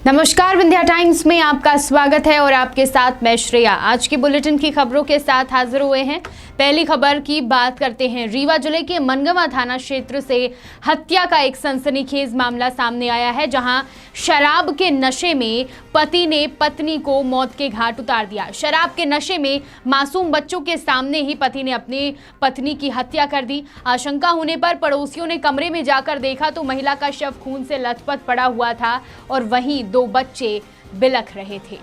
नमस्कार, विंध्या टाइम्स में आपका स्वागत है और आपके साथ मैं श्रेया। आज की बुलेटिन की खबरों के साथ हाजिर हुए हैं। पहली खबर की बात करते हैं। रीवा जिले के मनगवा थाना क्षेत्र से हत्या का एक सनसनीखेज मामला सामने आया है, जहां शराब के नशे में पति ने पत्नी को मौत के घाट उतार दिया। शराब के नशे में मासूम बच्चों के सामने ही पति ने अपनी पत्नी की हत्या कर दी। आशंका होने पर पड़ोसियों ने कमरे में जाकर देखा तो महिला का शव खून से लथपथ पड़ा हुआ था और वहीं 2 बच्चे बिलख रहे थे।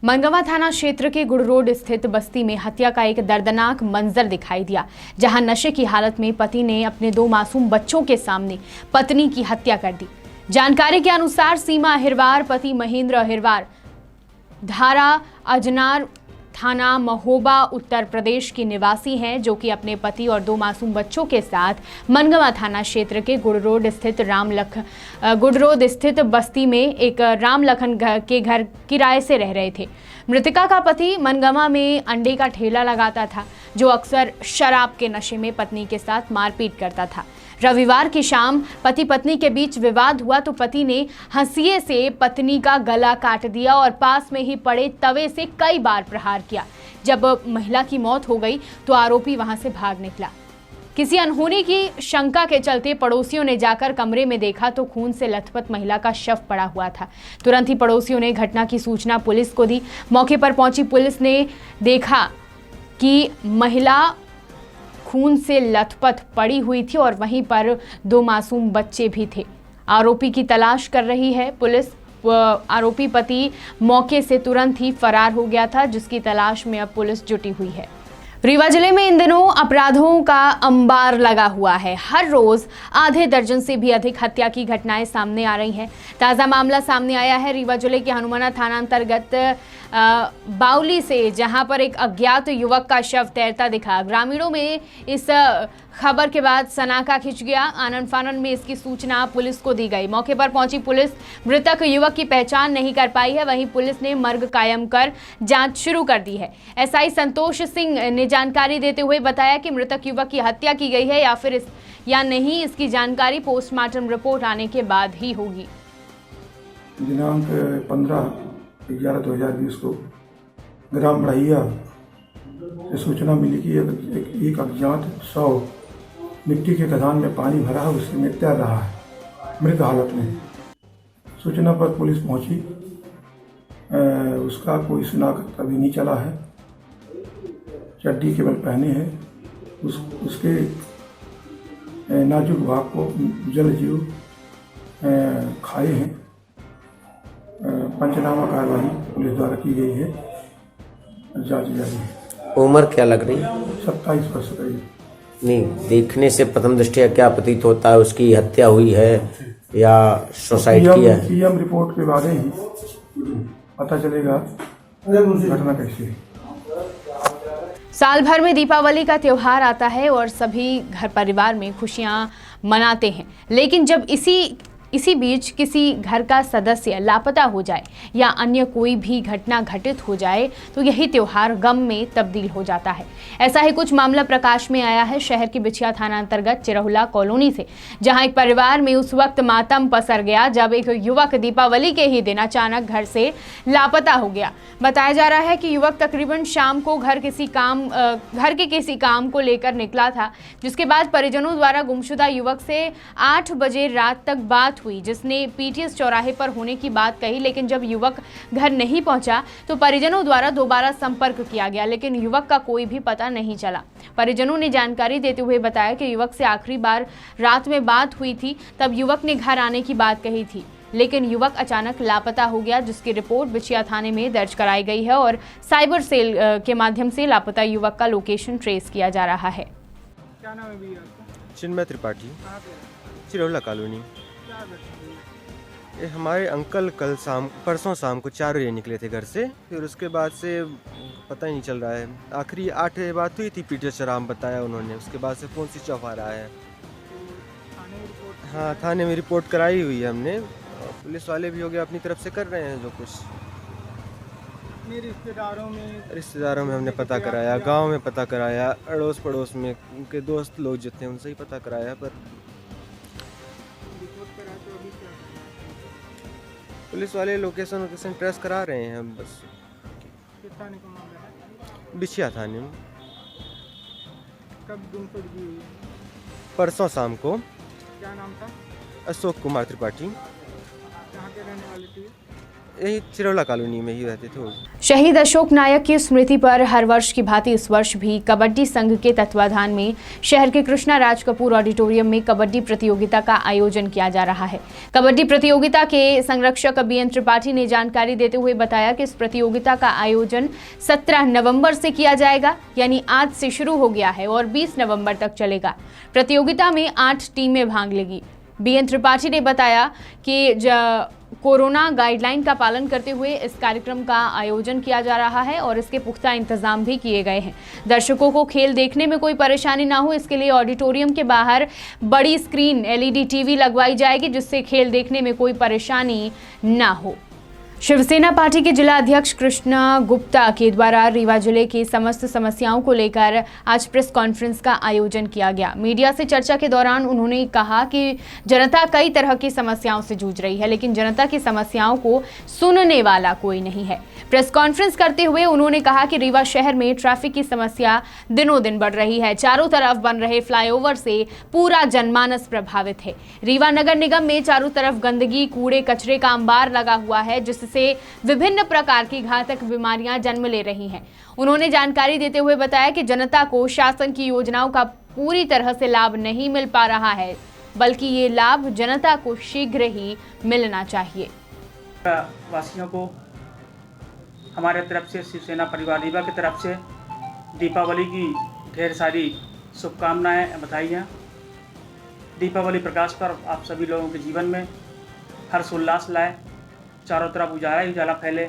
मनगवा थाना क्षेत्र के गुड़ रोड स्थित बस्ती में हत्या का एक दर्दनाक मंजर दिखाई दिया, जहां नशे की हालत में पति ने अपने 2 मासूम बच्चों के सामने पत्नी की हत्या कर दी। जानकारी के अनुसार सीमा अहिरवार पति महेंद्र अहिरवार धारा अजनार थाना महोबा उत्तर प्रदेश की निवासी हैं, जो कि अपने पति और 2 मासूम बच्चों के साथ मनगवा थाना क्षेत्र के गुड़ रोड स्थित बस्ती में एक राम लखन के घर किराए से रह रहे थे। मृतका का पति मनगवा में अंडे का ठेला लगाता था, जो अक्सर शराब के नशे में पत्नी के साथ मारपीट करता था। रविवार की शाम पति पत्नी के बीच विवाद हुआ तो पति ने हंसिए से पत्नी का गला काट दिया और पास में ही पड़े तवे से कई बार प्रहार किया। जब महिला की मौत हो गई तो आरोपी वहां से भाग निकला। किसी अनहोनी की शंका के चलते पड़ोसियों ने जाकर कमरे में देखा तो खून से लथपथ महिला का शव पड़ा हुआ था। तुरंत ही पड़ोसियों ने घटना की सूचना पुलिस को दी। मौके पर पहुंची पुलिस ने देखा कि महिला खून से लथपथ पड़ी हुई थी और वहीं पर 2 मासूम बच्चे भी थे। आरोपी की तलाश कर रही है पुलिस। आरोपी पति मौके से तुरंत ही फरार हो गया था, जिसकी तलाश में अब पुलिस जुटी हुई है। रीवा जिले में इन दिनों अपराधों का अंबार लगा हुआ है। हर रोज आधे दर्जन से भी अधिक हत्या की घटनाएं सामने आ रही हैं। ताज़ा मामला सामने आया है रीवा जिले के हनुमाना थाना अंतर्गत बाउली से, जहां पर एक अज्ञात युवक का शव तैरता दिखा। ग्रामीणों में इस खबर के बाद सनाका खिंच गया। आनन फानन में इसकी सूचना पुलिस को दी गई। मौके पर पहुंची पुलिस मृतक युवक की पहचान नहीं कर पाई है। वहीं पुलिस ने मर्ग कायम कर जांच शुरू कर दी है। एसआई संतोष सिंह ने जानकारी देते हुए बताया कि मृतक युवक की हत्या की गई है या नहीं, इसकी जानकारी पोस्टमार्टम रिपोर्ट आने के बाद ही होगी। दिनांक 15/11/2020 को ग्राम बढ़ैया से सूचना मिली कि एक अज्ञात शव मिट्टी के खदान में पानी भरा है, उसमें तैर रहा है मृत हालत में। सूचना पर पुलिस पहुंची। उसका कोई शिनाख्त अभी नहीं चला है। चड्डी केवल पहने हैं। उसके नाजुक भाग को जल जीव खाए हैं। पंचनामा कार्रवाई पुलिस द्वारा की गई है। जांच जारी है। उम्र क्या लग रही? 27 वर्ष करीब। नहीं, देखने से प्रथम दृष्टया क्या प्रतीत होता है? उसकी हत्या हुई है या सुसाइड किया है? पीएम रिपोर्ट के बाद ही पता चलेगा घटना कैसी है। साल भर में दीपावली का त्योहार आता है और सभी घर परिवार में खुशियां मनाते हैं, लेकिन जब इसी बीच किसी घर का सदस्य लापता हो जाए या अन्य कोई भी घटना घटित हो जाए तो यही त्योहार गम में तब्दील हो जाता है। ऐसा ही कुछ मामला प्रकाश में आया है शहर की बिछिया थाना अंतर्गत चिरहुला कॉलोनी से, जहां एक परिवार में उस वक्त मातम पसर गया जब एक युवक दीपावली के ही दिन अचानक घर से लापता हो गया। बताया जा रहा है कि युवक तकरीबन शाम को घर के किसी काम को लेकर निकला था, जिसके बाद परिजनों द्वारा गुमशुदा युवक से 8 बजे रात तक बात हुई, जिसने पीटीएस चौराहे पर होने की बात कही। लेकिन जब युवक घर नहीं पहुंचा तो परिजनों द्वारा दोबारा संपर्क किया गया, लेकिन युवक का कोई भी पता नहीं चला। परिजनों ने जानकारी देते हुए बताया कि युवक से आखिरी बार रात में बात हुई थी, तब युवक ने घर आने की बात कही थी, लेकिन युवक अचानक लापता हो गया, जिसकी रिपोर्ट बिछिया थाने में दर्ज कराई गई है और साइबर सेल के माध्यम से लापता युवक का लोकेशन ट्रेस किया जा रहा है। क्या नाम है भैया आपका? चिन्मय त्रिपाठी, चिरौला कॉलोनी। ये हमारे अंकल परसों शाम को 4 बजे निकले थे घर से। फिर उसके बाद से पता ही नहीं चल रहा है। आखिरी 8 बजे बात हुई थी, पीटीएस चौराहा बताया उन्होंने। उसके बाद से फ़ोन स्विच ऑफ आ रहा है। हाँ, थाने में रिपोर्ट कराई हुई है हमने। पुलिस वाले भी हो गया अपनी तरफ से कर रहे हैं जो कुछ। अपने रिश्तेदारों में हमने पता कराया, गांव में पता कराया, अड़ोस पड़ोस में उनके दोस्त लोग जो थे उनसे ही पता कराया, पर रिपोर्ट करा तो अभी क्या करना पुलिस वाले लोकेशन ट्रेस करा रहे हैं बस। है? किस थाने का मामला है? बिछिया थाने में कब गुमशुदगी हुई है? परसों शाम को। क्या नाम था? अशोक कुमार त्रिपाठी, कहाँ के रहने वाले थे? यही चिरौला कॉलोनी में ही रहते थे वो। शहीद अशोक नायक की स्मृति पर हर वर्ष की भांति इस वर्ष भी कबड्डी संघ के तत्वाधान में शहर के कृष्णा राज कपूर ऑडिटोरियम में कबड्डी प्रतियोगिता का आयोजन किया जा रहा है। कबड्डी प्रतियोगिता के संरक्षक बीएन त्रिपाठी ने जानकारी देते हुए बताया कि इस प्रतियोगिता का आयोजन 17 नवंबर से किया जाएगा, यानी आज से शुरू हो गया है और 20 नवंबर तक चलेगा। प्रतियोगिता में 8 टीमें भाग लेगी। बीएन त्रिपाठी ने बताया कि कोरोना गाइडलाइन का पालन करते हुए इस कार्यक्रम का आयोजन किया जा रहा है और इसके पुख्ता इंतजाम भी किए गए हैं। दर्शकों को खेल देखने में कोई परेशानी ना हो, इसके लिए ऑडिटोरियम के बाहर बड़ी स्क्रीन एलईडी टीवी लगवाई जाएगी, जिससे खेल देखने में कोई परेशानी ना हो। शिवसेना पार्टी के जिला अध्यक्ष कृष्णा गुप्ता के द्वारा रीवा जिले की समस्त समस्याओं को लेकर आज प्रेस कॉन्फ्रेंस का आयोजन किया गया। मीडिया से चर्चा के दौरान उन्होंने कहा कि जनता कई तरह की समस्याओं से जूझ रही है, लेकिन जनता की समस्याओं को सुनने वाला कोई नहीं है। प्रेस कॉन्फ्रेंस करते हुए उन्होंने कहा कि रीवा शहर में ट्रैफिक की समस्या दिनों दिन बढ़ रही है। चारों तरफ बन रहे फ्लाईओवर से पूरा जनमानस प्रभावित है। रीवा नगर निगम में चारों तरफ गंदगी, कूड़े कचरे का अंबार लगा हुआ है, जिससे विभिन्न प्रकार की घातक बीमारियां जन्म ले रही हैं। उन्होंने जानकारी देते हुए बताया कि जनता को शासन की योजनाओं का पूरी तरह से लाभ नहीं मिल पा रहा है, बल्कि ये लाभ जनता को शीघ्र ही मिलना चाहिए। वासियों को हमारे तरफ से, शिवसेना परिवार रीवा की तरफ से दीपावली की ढेर सारी शुभकामनाएं, बधाइयाँ। दीपावली प्रकाश पर्व आप सभी लोगों के जीवन में हर्षोल्लास लाए, चारों तरफ उजाला ही उजाला फैले,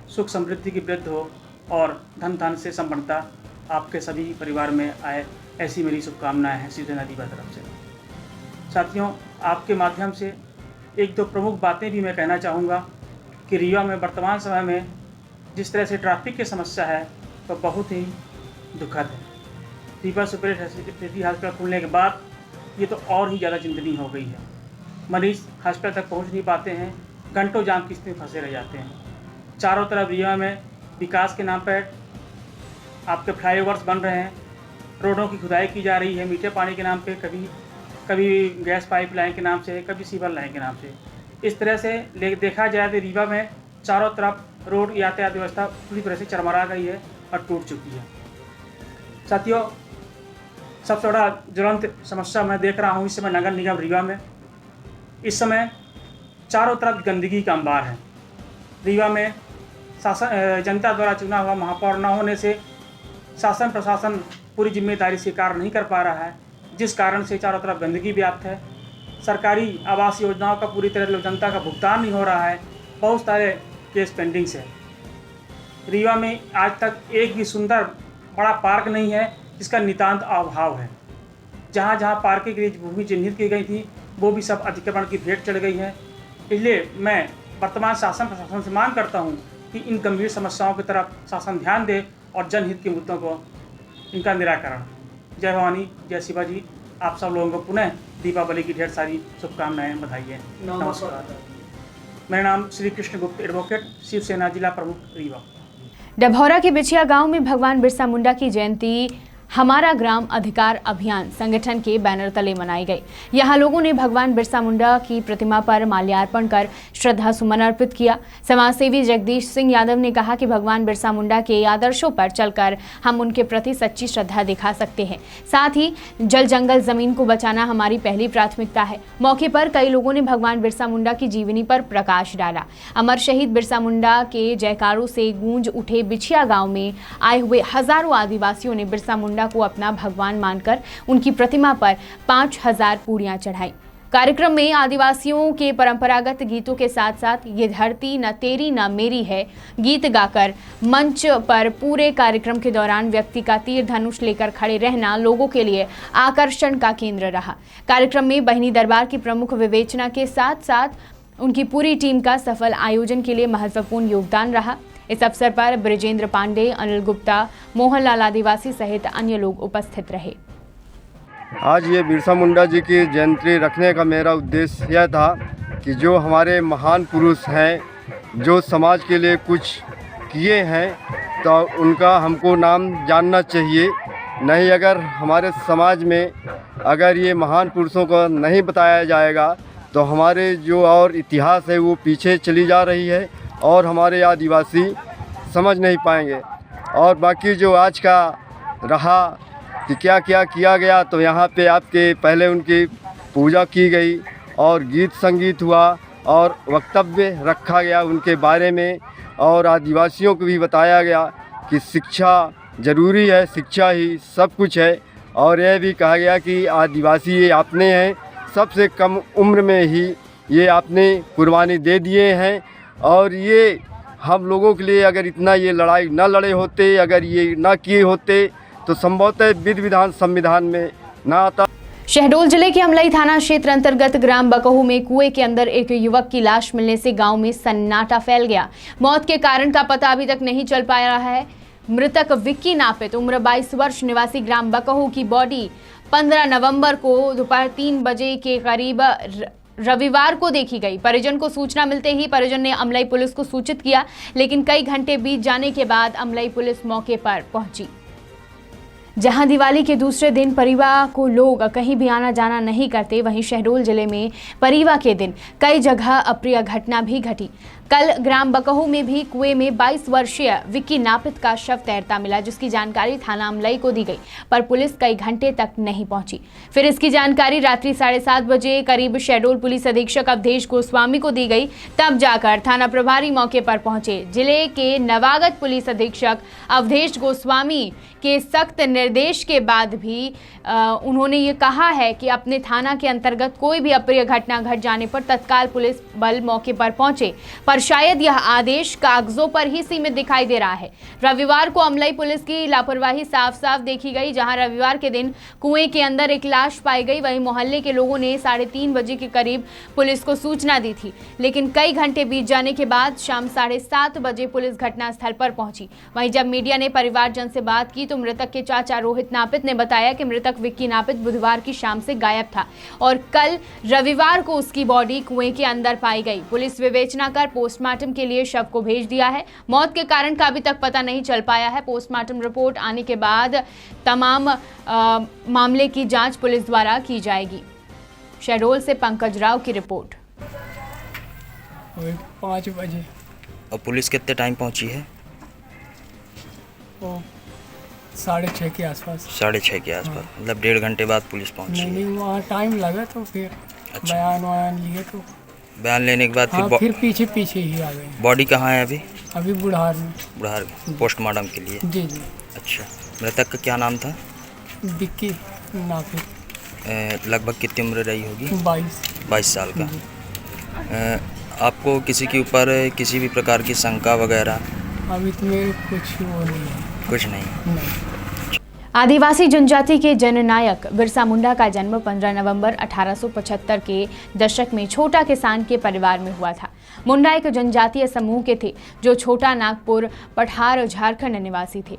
सुख समृद्धि की वृद्धि हो और धन धन से संपन्नता आपके सभी परिवार में आए, ऐसी मेरी शुभकामनाएं हैं शिवसेना रीवा तरफ से। साथियों, आपके माध्यम से एक दो प्रमुख बातें भी मैं कहना चाहूँगा कि रीवा में वर्तमान समय में जिस तरह से ट्रैफिक की समस्या है तो बहुत ही दुखद है। रीवा सुपर स्पेशलिटी हॉस्पिटल खुलने के बाद ये तो और ही ज़्यादा चिंतनीय हो गई है। मरीज हॉस्पिटल तक पहुंच नहीं पाते हैं, घंटों जाम की स्थिति में फंसे रह जाते हैं। चारों तरफ रीवा में विकास के नाम पर आपके फ्लाईओवर्स बन रहे हैं, रोडों की खुदाई की जा रही है मीठे पानी के नाम पे, कभी गैस पाइपलाइन के नाम से, कभी सीवर लाइन के नाम से। इस तरह से देखा जाए तो रीवा में चारों तरफ रोड यातायात व्यवस्था पूरी तरह से चरमरा गई है और टूट चुकी है। साथियों, सबसे बड़ा ज्वलंत समस्या मैं देख रहा हूँ इस समय नगर निगम रीवा में। इस समय चारों तरफ गंदगी का अंबार है। रीवा में शासन जनता द्वारा चुना हुआ महापौर न होने से शासन प्रशासन पूरी जिम्मेदारी स्वीकार नहीं कर पा रहा है, जिस कारण से चारों तरफ गंदगी व्याप्त है। सरकारी आवास योजनाओं का पूरी तरह जनता का भुगतान नहीं हो रहा है। बहुत सारे केस पेंडिंग से। रीवा में आज तक एक भी सुंदर बड़ा पार्क नहीं है, जिसका नितांत अभाव है। जहाँ जहाँ पार्किंग के लिए भूमि चिन्हित की गई थी वो भी सब अतिक्रमण की भेंट चढ़ गई है। इसलिए मैं वर्तमान शासन प्रशासन से मांग करता हूँ कि इन गंभीर समस्याओं की तरफ शासन ध्यान दे और जनहित के मुद्दों को इनका निराकरण। जय भवानी, जय शिवाजी। आप सब लोगों को पुनः दीपावली की ढेर सारी शुभकामनाएं, बधाई। नमस्कार। मेरा नाम श्री कृष्ण गुप्त एडवोकेट, शिवसेना जिला प्रमुख रीवा। डभौरा के बिछिया गांव में भगवान बिरसा मुंडा की जयंती हमारा ग्राम अधिकार अभियान संगठन के बैनर तले मनाई गई। यहां लोगों ने भगवान बिरसा मुंडा की प्रतिमा पर माल्यार्पण कर श्रद्धा सुमन अर्पित किया। समाजसेवी जगदीश सिंह यादव ने कहा कि भगवान बिरसा मुंडा के आदर्शों पर चलकर हम उनके प्रति सच्ची श्रद्धा दिखा सकते हैं। साथ ही जल जंगल जमीन को बचाना हमारी पहली प्राथमिकता है। मौके पर कई लोगों ने भगवान बिरसा मुंडा की जीवनी पर प्रकाश डाला। अमर शहीद बिरसा मुंडा के जयकारों से गूंज उठे बिछिया गाँव में आए हुए हजारों आदिवासियों ने बिरसा मुंडा को अपना भगवान मानकर उनकी प्रतिमा पर 5000 पूड़ियां चढ़ाई। कार्यक्रम में आदिवासियों के परंपरागत गीतों के साथ साथ ये धरती न तेरी न मेरी है गीत गाकर मंच पर पूरे कार्यक्रम के दौरान व्यक्ति का तीर धनुष लेकर खड़े रहना लोगों के लिए आकर्षण का केंद्र रहा। कार्यक्रम में बहिनी दरबार की प्रमुख विवेचना के साथ साथ उनकी पूरी टीम का सफल आयोजन के लिए महत्वपूर्ण योगदान रहा। इस अवसर पर ब्रिजेंद्र पांडे, अनिल गुप्ता, मोहनलाल आदिवासी सहित अन्य लोग उपस्थित रहे। आज ये बिरसा मुंडा जी की जयंती रखने का मेरा उद्देश्य यह था कि जो हमारे महान पुरुष हैं, जो समाज के लिए कुछ किए हैं, तो उनका हमको नाम जानना चाहिए। नहीं, अगर हमारे समाज में अगर ये महान पुरुषों को नहीं बताया जाएगा तो हमारे जो और इतिहास है वो पीछे चली जा रही है और हमारे आदिवासी समझ नहीं पाएंगे। और बाकी जो आज का रहा कि क्या क्या किया गया, तो यहाँ पे आपके पहले उनकी पूजा की गई और गीत संगीत हुआ और वक्तव्य रखा गया उनके बारे में, और आदिवासियों को भी बताया गया कि शिक्षा ज़रूरी है, शिक्षा ही सब कुछ है। और यह भी कहा गया कि आदिवासी ये आपने हैं, सबसे कम उम्र में ही ये आपने कुर्बानी दे दिए हैं। और ये हम लोगों के लिए अगर इतना ये लड़ाई न लड़े होते, अगर ये ना किए होते, तो संभवतः विधि विधान संविधान में ना आता। शहडोल जिले के अमलाई थाना क्षेत्र अंतर्गत ग्राम बकहू में कुएं के अंदर एक युवक की लाश मिलने से गांव में सन्नाटा फैल गया। मौत के कारण का पता अभी तक नहीं चल पाया रहा है। मृतक विक्की नापित उम्र 22 वर्ष निवासी ग्राम बकहू की बॉडी 15 नवंबर को दोपहर 3 बजे के करीब रविवार को देखी गई। परिजन को सूचना मिलते ही परिजन ने अमलाई पुलिस को सूचित किया, लेकिन कई घंटे बीत जाने के बाद अमलाई पुलिस मौके पर पहुंची। जहां दिवाली के दूसरे दिन परिवार को लोग कहीं भी आना जाना नहीं करते, वहीं शहडोल जिले में परिवार के दिन कई जगह अप्रिय घटना भी घटी। कल ग्राम बकहू में भी कुएं में 22 वर्षीय विक्की नापित का शव तैरता मिला, जिसकी जानकारी थाना अमलाई को दी गई, पर पुलिस कई घंटे तक नहीं पहुंची। फिर इसकी जानकारी रात्रि 7:30 बजे करीब शहडोल पुलिस अधीक्षक अवधेश गोस्वामी को दी गई, तब जाकर थाना प्रभारी मौके पर पहुंचे। जिले के नवागत पुलिस अधीक्षक अवधेश गोस्वामी के सख्त निर्देश के बाद भी उन्होंने ये कहा है कि अपने थाना के अंतर्गत कोई भी अप्रिय घटना घट जाने पर तत्काल पुलिस बल मौके पर पहुंचे, पर शायद यह आदेश कागजों पर ही सीमित दिखाई दे रहा है। रविवार को अमलाई पुलिस की लापरवाही साफ साफ देखी गई, जहां रविवार के दिन कुएं के अंदर एक लाश पाई गई। वहीं मोहल्ले के लोगों ने 3:30 बजे के करीब पुलिस को सूचना दी थी, लेकिन कई घंटे बीत जाने के बाद शाम 7:30 बजे पुलिस घटनास्थल पर पहुंची। वहीं जब मीडिया ने परिवारजन से बात की तो मृतक के चाचा रोहित नापित ने बताया कि मृतक विक्की नापित बुधवार की शाम से गायब था और कल रविवार को उसकी बॉडी कुएं के अंदर पाई गई। पुलिस विवेचना कर पोस्टमार्टम के लिए शव को भेज दिया है। मौत के कारण का अभी तक पता नहीं चल पाया है। पोस्टमार्टम रिपोर्ट आने के बाद तमाम मामले की जांच पुलिस द्वारा की जाएगी। शहडोल से पंकज राव की रिपोर्ट। 5 बजे। और पुलिस कितने टाइम पहुंची है? 6:30 के आसपास। 6:30 के आसपास, मतलब 1.5 घंटे बाद पुलिस पहुंची। नहीं, वहाँ टाइम लगा तो फिर अच्छा। बयान लिए तो बयान लेने के बाद फिर पीछे ही आ गए। बॉडी कहाँ है अभी? अभी बुढ़ार में। बुढ़ार पोस्टमार्टम के लिए? जी। अच्छा। मृतक का क्या नाम था? विक्की नापित। लगभग कितनी उम्र रही होगी? 22 साल का। आपको किसी के ऊपर किसी भी प्रकार की शंका वगैरह? अभी तो मेरे कुछ वो नहीं है। कुछ नहीं। आदिवासी जनजाति के जननायक बिरसा मुंडा का जन्म 15 नवंबर 1875 के दशक में छोटा किसान के परिवार में हुआ था। मुंडा एक जनजातीय समूह के थे जो छोटा नागपुर, पठार, झारखंड निवासी थे,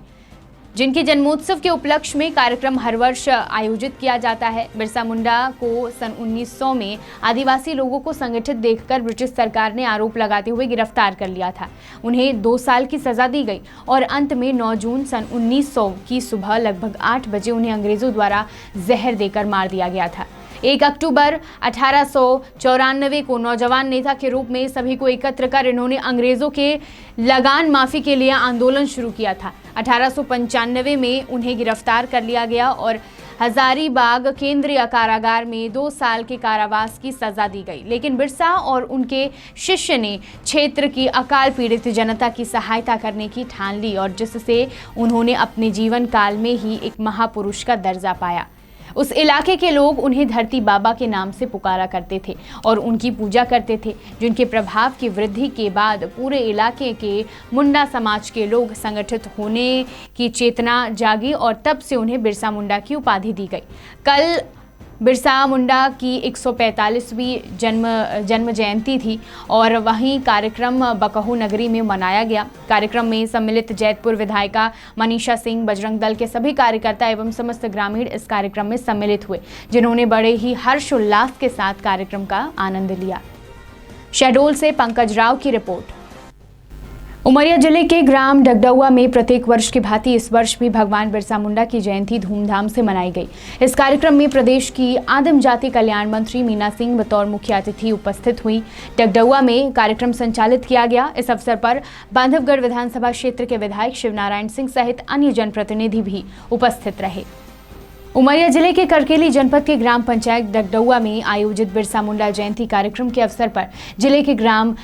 जिनके जन्मोत्सव के उपलक्ष्य में कार्यक्रम हर वर्ष आयोजित किया जाता है। बिरसा मुंडा को सन 1900 में आदिवासी लोगों को संगठित देखकर ब्रिटिश सरकार ने आरोप लगाते हुए गिरफ्तार कर लिया था। उन्हें 2 साल की सजा दी गई और अंत में 9 जून सन 1900 की सुबह लगभग 8 बजे उन्हें अंग्रेजों द्वारा जहर देकर मार दिया गया था। 1 अक्टूबर 1894 को नौजवान नेता के रूप में सभी को एकत्र कर इन्होंने अंग्रेजों के लगान माफी के लिए आंदोलन शुरू किया था। 1895 में उन्हें गिरफ्तार कर लिया गया और हजारीबाग केंद्रीय कारागार में 2 साल के कारावास की सजा दी गई। लेकिन बिरसा और उनके शिष्य ने क्षेत्र की अकाल पीड़ित जनता की सहायता करने की ठान ली और जिससे उन्होंने अपने जीवन काल में ही एक महापुरुष का दर्जा पाया। उस इलाके के लोग उन्हें धरती बाबा के नाम से पुकारा करते थे और उनकी पूजा करते थे, जिनके प्रभाव की वृद्धि के बाद पूरे इलाके के मुंडा समाज के लोग संगठित होने की चेतना जागी और तब से उन्हें बिरसा मुंडा की उपाधि दी गई। कल बिरसा मुंडा की 145वीं जन्म जयंती थी और वहीं कार्यक्रम बकहू नगरी में मनाया गया। कार्यक्रम में सम्मिलित जैतपुर विधायिका मनीषा सिंह, बजरंग दल के सभी कार्यकर्ता एवं समस्त ग्रामीण इस कार्यक्रम में सम्मिलित हुए, जिन्होंने बड़े ही हर्षोल्लास के साथ कार्यक्रम का आनंद लिया। शहडोल से पंकज राव की रिपोर्ट। उमरिया जिले के ग्राम डगडुआ में प्रत्येक वर्ष की भांति इस वर्ष भी भगवान बिरसा मुंडा की जयंती धूमधाम से मनाई गई। इस कार्यक्रम में प्रदेश की आदिम जाति कल्याण मंत्री मीना सिंह बतौर मुख्य अतिथि उपस्थित हुई। डगडुआ में कार्यक्रम संचालित किया गया। इस अवसर पर बांधवगढ़ विधानसभा क्षेत्र के विधायक शिवनारायण सिंह सहित अन्य जनप्रतिनिधि भी उपस्थित रहे। उमरिया जिले के करकेली जनपद के ग्राम पंचायत डगडुआ में आयोजित बिरसा मुंडा जयंती कार्यक्रम के अवसर पर जिले के ग्राम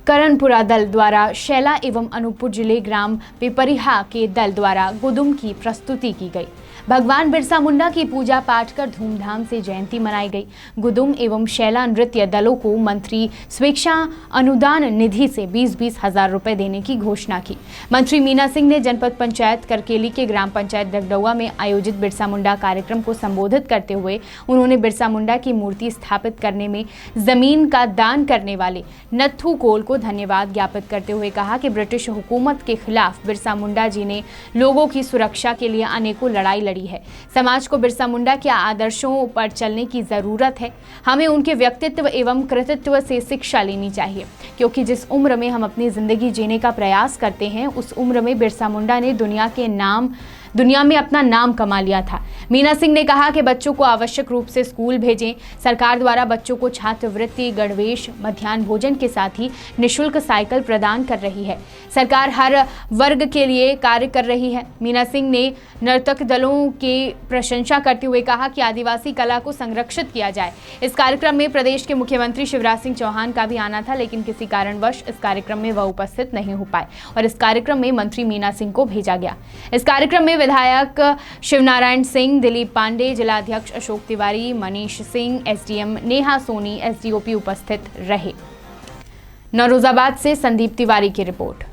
करणपुरा दल द्वारा शैला एवं अनूपपुर जिले ग्राम पिपरिहा के दल द्वारा गुदुम की प्रस्तुति की गई। भगवान बिरसा मुंडा की पूजा पाठ कर धूमधाम से जयंती मनाई गई। गुदुम एवं शैला नृत्य दलों को मंत्री स्वेच्छा अनुदान निधि से 20-20 हजार रुपए देने की घोषणा की। मंत्री मीना सिंह ने जनपद पंचायत करकेली के ग्राम पंचायत डगडुआ में आयोजित बिरसा मुंडा कार्यक्रम को संबोधित करते हुए उन्होंने बिरसा मुंडा की मूर्ति स्थापित करने में जमीन का दान करने वाले नत्थू कोल को धन्यवाद ज्ञापित करते हुए कहा कि ब्रिटिश हुकूमत के खिलाफ बिरसा मुंडा जी ने लोगों की सुरक्षा के लिए अनेकों लड़ाई लड़ी है। समाज को बिरसा मुंडा के आदर्शों पर चलने की जरूरत है। हमें उनके व्यक्तित्व एवं कृतित्व से शिक्षा लेनी चाहिए, क्योंकि जिस उम्र में हम अपनी जिंदगी जीने का प्रयास करते हैं उस उम्र में बिरसा मुंडा ने दुनिया में अपना नाम कमा लिया था। मीना सिंह ने कहा कि बच्चों को आवश्यक रूप से स्कूल भेजें। सरकार द्वारा बच्चों को छात्रवृत्ति, गणवेश, मध्याह्न भोजन के साथ ही निःशुल्क साइकिल प्रदान कर रही है। सरकार हर वर्ग के लिए कार्य कर रही है। मीना सिंह ने नर्तक दलों की प्रशंसा करते हुए कहा कि आदिवासी कला को संरक्षित किया जाए। इस कार्यक्रम में प्रदेश के मुख्यमंत्री शिवराज सिंह चौहान का भी आना था, लेकिन किसी कारणवश इस कार्यक्रम में वह उपस्थित नहीं हो पाए और इस कार्यक्रम में मंत्री मीना सिंह को भेजा गया। इस कार्यक्रम में विधायक शिवनारायण सिंह, दिलीप पांडे, जिलाध्यक्ष अशोक तिवारी, मनीष सिंह, एसडीएम नेहा सोनी, एसडीओपी उपस्थित रहे। नौरोजाबाद से संदीप तिवारी की रिपोर्ट।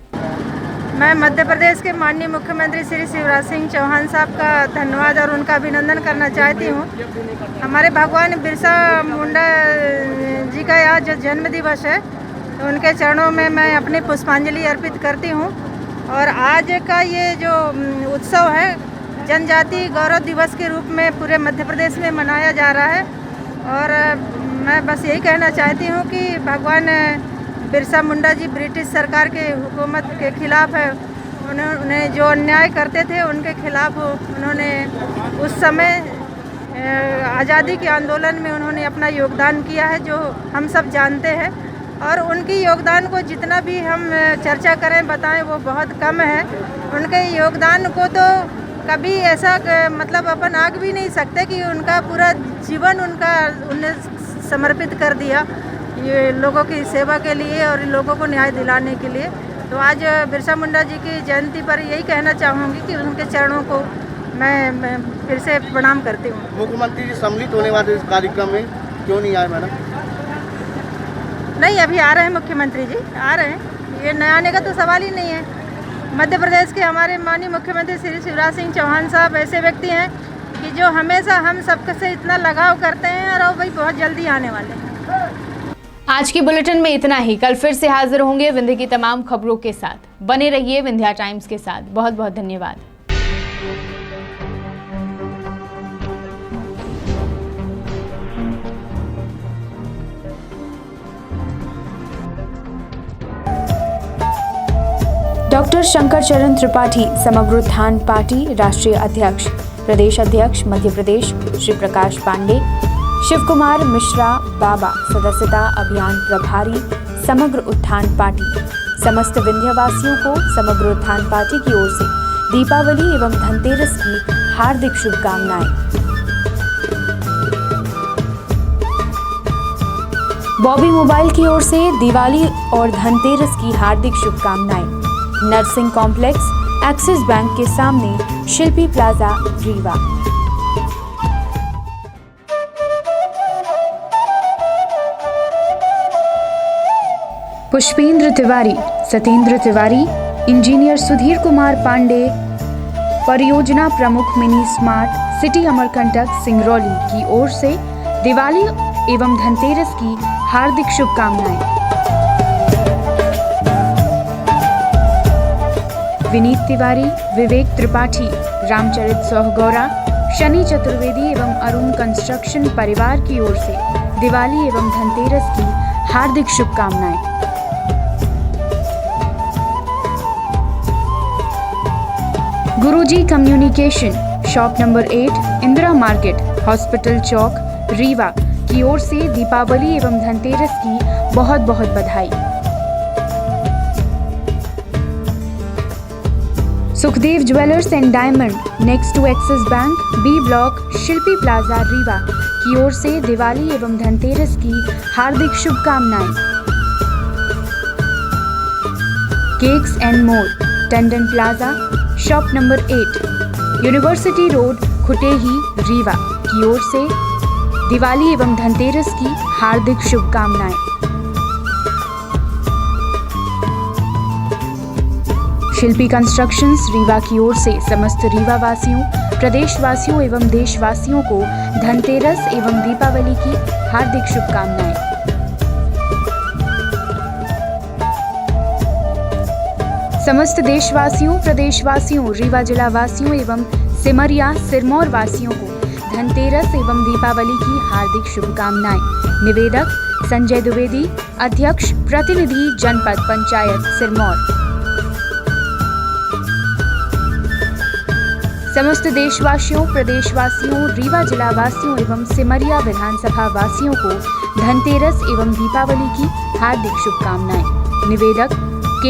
मैं मध्य प्रदेश के माननीय मुख्यमंत्री श्री शिवराज सिंह चौहान साहब का धन्यवाद और उनका अभिनंदन करना चाहती हूँ। हमारे भगवान बिरसा मुंडा जी का आज जन्म दिवस है, तो उनके चरणों में मैं अपनी पुष्पांजलि अर्पित करती हूँ। और आज का ये जो उत्सव है जनजाति गौरव दिवस के रूप में पूरे मध्य प्रदेश में मनाया जा रहा है। और मैं बस यही कहना चाहती हूँ कि भगवान बिरसा मुंडा जी ब्रिटिश सरकार के हुकूमत के खिलाफ है। उन्हें जो अन्याय करते थे उनके खिलाफ उन्होंने उस समय आज़ादी के आंदोलन में उन्होंने अपना योगदान किया है, जो हम सब जानते हैं। और उनकी योगदान को जितना भी हम चर्चा करें, बताएं, वो बहुत कम है। उनके योगदान को तो कभी ऐसा मतलब अपन आग भी नहीं सकते कि उनका पूरा जीवन उन्हें समर्पित कर दिया ये लोगों की सेवा के लिए और लोगों को न्याय दिलाने के लिए। तो आज बिरसा मुंडा जी की जयंती पर यही कहना चाहूँगी कि उनके चरणों को मैं फिर से प्रणाम करती हूँ। मुख्यमंत्री जी सम्मिलित होने वाले इस कार्यक्रम में क्यों नहीं आए मैडम? नहीं, अभी आ रहे हैं मुख्यमंत्री जी, आ रहे हैं। ये न आने का तो सवाल ही नहीं है। मध्य प्रदेश के हमारे माननीय मुख्यमंत्री श्री शिवराज सिंह चौहान साहब ऐसे व्यक्ति हैं कि जो हमेशा हम सबके से इतना लगाव करते हैं और वही बहुत जल्दी आने वाले हैं। आज की बुलेटिन में इतना ही। कल फिर से हाजिर होंगे विंध्य की तमाम खबरों के साथ। बने रहिए विंध्या टाइम्स के साथ। बहुत बहुत धन्यवाद। डॉक्टर शंकर चरण त्रिपाठी, समग्र उत्थान पार्टी राष्ट्रीय अध्यक्ष, प्रदेश अध्यक्ष मध्य प्रदेश श्री प्रकाश पांडे, शिव कुमार मिश्रा बाबा, सदस्यता अभियान प्रभारी, समग्र उत्थान पार्टी। समस्त विंध्यवासियों को समग्र उत्थान पार्टी की ओर से दीपावली एवं धनतेरस की हार्दिक शुभकामनाएं। बॉबी मोबाइल की ओर से दिवाली और धनतेरस की हार्दिक शुभकामनाएं। नर्सिंग कॉम्प्लेक्स, एक्सिस बैंक के सामने, शिल्पी प्लाजा, रीवा। पुष्पेंद्र तिवारी, सत्येंद्र तिवारी, इंजीनियर सुधीर कुमार पांडे, परियोजना प्रमुख mini smart city Amarkantak Singrauli की ओर से दिवाली एवं धनतेरस की हार्दिक शुभकामनाएं। विनीत तिवारी, विवेक त्रिपाठी, रामचरित सोहगौरा, शनि चतुर्वेदी एवं अरुण कंस्ट्रक्शन परिवार की ओर से दिवाली एवं धनतेरस की हार्दिक शुभकामनाएं। Guruji communication, shop number 8, Indira market, hospital Chowk, Rewa की ओर से दीपावली एवं धनतेरस की बहुत बहुत बधाई। Sukhdev jewellers and diamond, next to Axis Bank, B block, Shilpi plaza, Rewa की ओर से दिवाली एवं धनतेरस की हार्दिक शुभकामनाएं। Cakes and more, Tandon plaza, shop number 8, university road, Khutehi, Rewa की ओर से दिवाली एवं धनतेरस की हार्दिक शुभकामनाएं। शिल्पी कंस्ट्रक्शंस, रीवा की ओर से समस्त रीवा वासियों, प्रदेश वासियों एवं देशवासियों को धनतेरस एवं दीपावली की हार्दिक शुभकामनाएं। समस्त देशवासियों, प्रदेशवासियों, रीवा जिला वासियों एवं सिमरिया सिरमौर वासियों को धनतेरस एवं दीपावली की हार्दिक शुभकामनाएं। निवेदक संजय द्विवेदी, अध्यक्ष प्रतिनिधि जनपद पंचायत सिरमौर। समस्त देशवासियों, प्रदेशवासियों, रीवा जिला वासियों एवं सिमरिया विधानसभा वासियों को धनतेरस एवं दीपावली की हार्दिक शुभकामनाएं। निवेदक